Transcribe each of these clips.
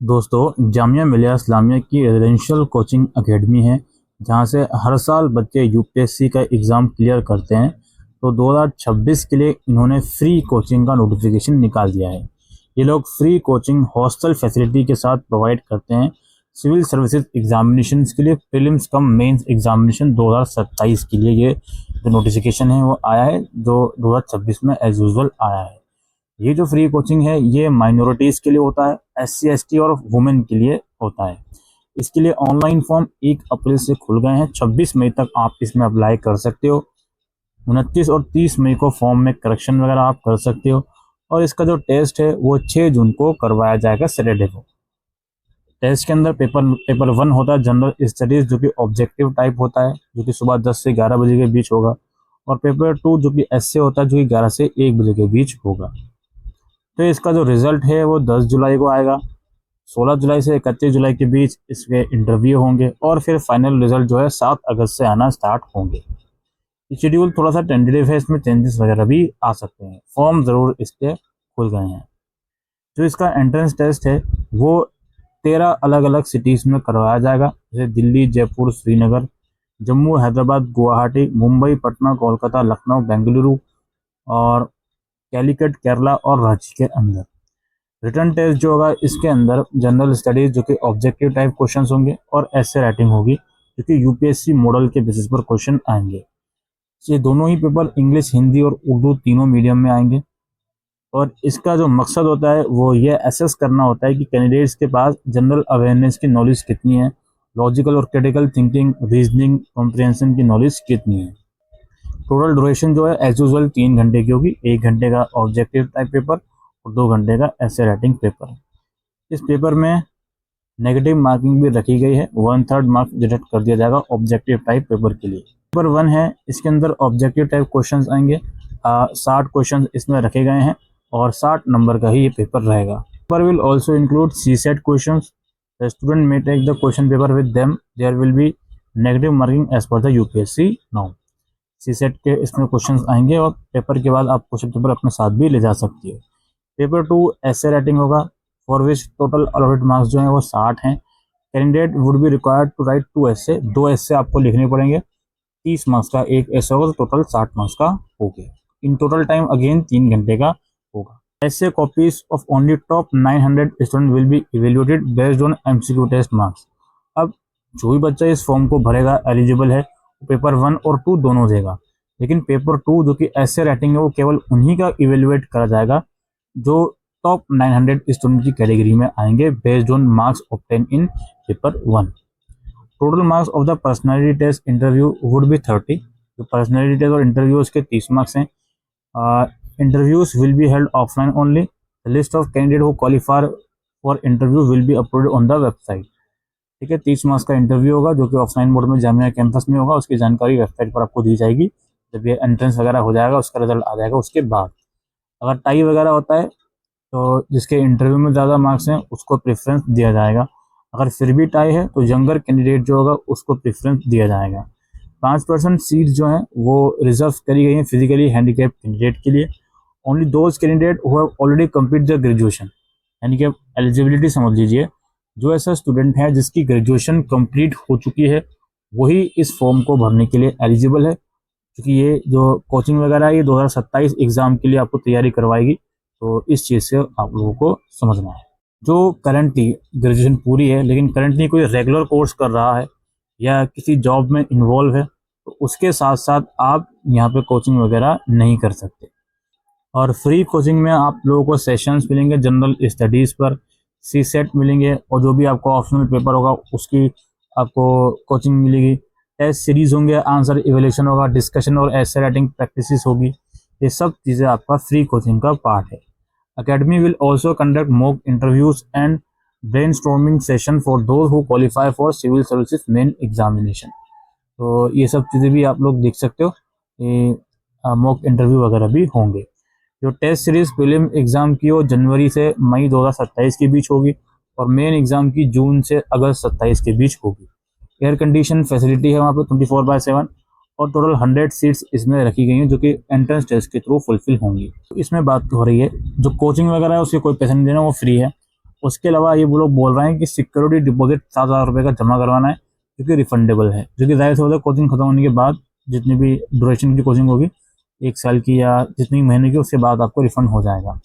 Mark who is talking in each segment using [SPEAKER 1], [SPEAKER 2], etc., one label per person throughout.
[SPEAKER 1] दोस्तों, जामिया मिलिया इस्लामिया की residential coaching academy है, जहां से हर साल बच्चे यूपीएससी का एग्ज़ाम क्लियर करते हैं। तो 2026 के लिए इन्होंने फ्री कोचिंग का नोटिफिकेशन निकाल दिया है। ये लोग फ्री कोचिंग हॉस्टल फैसिलिटी के साथ प्रोवाइड करते हैं। सिविल सर्विसेज एग्जामिनेशंस के लिए प्रीलिम्स कम मेंस एग्जामिनेशन 2027 के लिए ये जो नोटिफिकेशन है वो आया है, जो 2026 में एज यूजुअल आया है। ये जो फ्री कोचिंग है ये माइनॉरिटीज़ के लिए होता है, एससी एसटी और वुमेन के लिए होता है। इसके लिए ऑनलाइन फॉर्म 1 अप्रैल से खुल गए हैं। 26 मई तक आप इसमें अप्लाई कर सकते हो। 29 और 30 मई को फॉर्म में करेक्शन वगैरह आप कर सकते हो। और इसका जो टेस्ट है वो 6 जून को करवाया जाएगा, सैटरडे को। टेस्ट के अंदर पेपर 1 होता है जनरल स्टडीज़, जो कि ऑब्जेक्टिव टाइप होता है, जो कि सुबह 10 से 11 बजे के बीच होगा। और पेपर 2 जो कि एसए होता है, जो कि 11 से 1 बजे के बीच होगा। तो इसका जो रिज़ल्ट है वो 10 जुलाई को आएगा। 16 जुलाई से 31 जुलाई के बीच इसके इंटरव्यू होंगे और फिर फाइनल रिजल्ट जो है 7 अगस्त से आना स्टार्ट होंगे। शेड्यूल थोड़ा सा टेंटेटिव है, इसमें चेंजेस वगैरह भी आ सकते हैं। फॉर्म ज़रूर इसके खुल गए हैं। जो इसका एंट्रेंस टेस्ट है वो 13 अलग अलग सिटीज़ में करवाया जाएगा, जैसे दिल्ली, जयपुर, श्रीनगर, जम्मू, हैदराबाद, गुवाहाटी, मुंबई, पटना, कोलकाता, लखनऊ, बेंगलुरु और कैलिकट, केरला और रांची के अंदर। रिटर्न टेस्ट जो होगा इसके अंदर जनरल स्टडीज, जो कि ऑब्जेक्टिव टाइप क्वेश्चंस होंगे, और ऐसे राइटिंग होगी, जो कि यूपीएससी मॉडल के बेसिस पर क्वेश्चन आएंगे। ये दोनों ही पेपर इंग्लिश, हिंदी और उर्दू तीनों मीडियम में आएंगे। और इसका जो मकसद होता है वो ये असेस करना होता है कि कैंडिडेट्स के पास जनरल अवेयरनेस की नॉलेज कितनी है, लॉजिकल और क्रिटिकल थिंकिंग, रीजनिंग कॉम्प्रिहेंशन की नॉलेज कितनी है। टोटल ड्यूरेशन जो है एज यूजल 3 घंटे की होगी। 1 घंटे का ऑब्जेक्टिव टाइप पेपर और 2 घंटे का ऐसे राइटिंग पेपर। इस पेपर में नेगेटिव मार्किंग भी रखी गई है। 1/3 मार्क्स डिडक्ट कर दिया जाएगा ऑब्जेक्टिव टाइप पेपर के लिए। पेपर 1 है, इसके अंदर ऑब्जेक्टिव टाइप क्वेश्चंस आएंगे। 60 क्वेश्चन इसमें रखे गए हैं और 60 नंबर का ही ये पेपर रहेगा। Paper will also include C set question. The student may take the question paper with them. There will be negative marking as per the UPSC norm. C set के इसमें क्वेश्चंस आएंगे और paper के बाद आप question paper अपने साथ भी ले जा सकती है। पेपर 2 ऐसे राइटिंग होगा, for which total allotted marks जो हैं वो 60 हैं। Candidate would be required to write 2 essay, 2 ऐसे आपको लिखने पड़ेंगे। 30 मार्क्स का एक ऐसे होगा, तो टोटल 60 मार्क्स का हो गया। इन टोटल टाइम अगेन 3 घंटे का होगा। Essay copies of only top 900 student will be evaluated based on MCQ test marks. अब जो भी बच्चा इस फॉर्म को भरेगा, एलिजिबल है, पेपर 1 और 2 दोनों देगा। लेकिन पेपर 2 जो कि ऐसे राइटिंग है वो केवल उन्हीं का इवेल्युएट करा जाएगा जो टॉप 900 स्टूडेंट की कैटेगरी में आएंगे, based on marks obtain in paper 1। Total marks of the personality test interview would be 30। तो पर्सनैलिटी टेस्ट और इंटरव्यू उसके 30 मार्क्स हैं। Interviews will be held offline only. The list of candidate who qualify for interview will be uploaded on the website. ठीक है, 30 marks का interview होगा, जो कि ऑफलाइन मोड में जामिया कैंपस में होगा। उसकी जानकारी वेबसाइट पर आपको दी जाएगी जब ये एंट्रेंस वगैरह हो जाएगा, उसका रिजल्ट आ जाएगा उसके बाद। अगर टाई वगैरह होता है तो जिसके इंटरव्यू में ज़्यादा मार्क्स हैं उसको प्रेफरेंस दिया जाएगा। अगर फिर भी टाई है तो यंगर कैंडिडेट जो होगा उसको प्रेफरेंस दिया जाएगा। 5% सीट जो हैं वो रिजर्व करी गई हैं फिजिकली हैंडीकैप कैंडिडेट के लिए। Only those candidate who have already complete the graduation, यानी कि एलिजिबिलिटी समझ लीजिए, जो ऐसा स्टूडेंट है जिसकी ग्रेजुएशन कंप्लीट हो चुकी है वही इस फॉर्म को भरने के लिए एलिजिबल है। क्योंकि ये जो कोचिंग वगैरह है ये 2027 एग्ज़ाम के लिए आपको तैयारी करवाएगी, तो इस चीज़ से आप लोगों को समझना है। जो करंटली ग्रेजुएशन पूरी है लेकिन करंटली कोई रेगुलर कोर्स कर रहा है या किसी जॉब में इन्वॉल्व है, तो उसके साथ साथ आप यहाँ पे कोचिंग वगैरह नहीं कर सकते। और फ्री कोचिंग में आप लोगों को सेशंस मिलेंगे जनरल स्टडीज़ पर, सी सेट मिलेंगे, और जो भी आपको ऑप्शनल पेपर होगा उसकी आपको कोचिंग मिलेगी। टेस्ट सीरीज होंगे, आंसर इवेल्यूशन होगा, डिस्कशन और ऐसे राइटिंग प्रैक्टिसेस होगी। ये सब चीज़ें आपका फ्री कोचिंग का पार्ट है। Academy will also conduct mock interviews and brainstorming session for those who qualify for civil services main examination. तो ये सब चीज़ें भी आप लोग देख सकते हो, ये मॉक इंटरव्यू वगैरह भी होंगे। जो टेस्ट सीरीज प्रीलिम एग्ज़ाम की वो जनवरी से मई 2027 के बीच होगी और मेन एग्ज़ाम की जून से अगस्त 27 के बीच होगी। एयर कंडीशन फैसिलिटी है वहाँ पे 24/7 और टोटल 100 सीट्स इसमें रखी गई हैं जो कि एंट्रेंस टेस्ट के थ्रू फुलफिल होंगी। तो इसमें बात हो रही है जो कोचिंग वगैरह है उसके कोई पैसे नहीं देना, वो फ्री है। उसके अलावा ये वो लोग बोल रहे हैं कि सिक्योरिटी डिपॉजिट 7,000 रुपये का जमा करवाना है, जो कि रिफंडेबल है, जो कि जाहिर सी बात है कोचिंग खत्म होने के बाद जितनी भी ड्यूरेशन की कोचिंग होगी, 1 साल की या जितनी महीने की, उसके बाद आपको रिफंड हो जाएगा।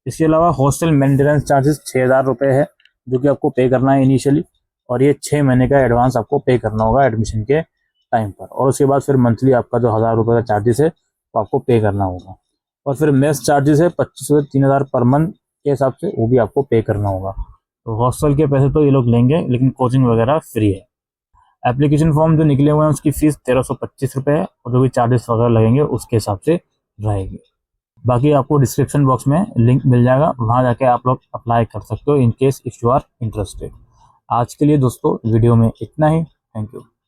[SPEAKER 1] इसके अलावा हॉस्टल मेंटेनेंस चार्जेस 6,000 रुपये है, जो कि आपको पे करना है इनिशियली, और ये 6 महीने का एडवांस आपको पे करना होगा एडमिशन के टाइम पर, और उसके बाद फिर मंथली आपका जो 1,000 रुपये का चार्जेस है वो आपको पे करना होगा। और फिर मेस चार्जेस है 2500 से 3,000 पर मंथ के हिसाब से, वो भी आपको पे करना होगा। तो हॉस्टल के पैसे तो ये लोग लेंगे, लेकिन कोचिंग वगैरह फ्री है। एप्लीकेशन फॉर्म जो निकले हुए हैं उसकी फ़ीस 1,325 रुपये है, और जो भी चार्जेस वगैरह लगेंगे उसके हिसाब से रहेगी। बाकी आपको डिस्क्रिप्शन बॉक्स में लिंक मिल जाएगा, वहाँ जाके आप लोग अप्लाई कर सकते हो in case if you are interested. आज के लिए दोस्तों वीडियो में इतना ही। Thank you.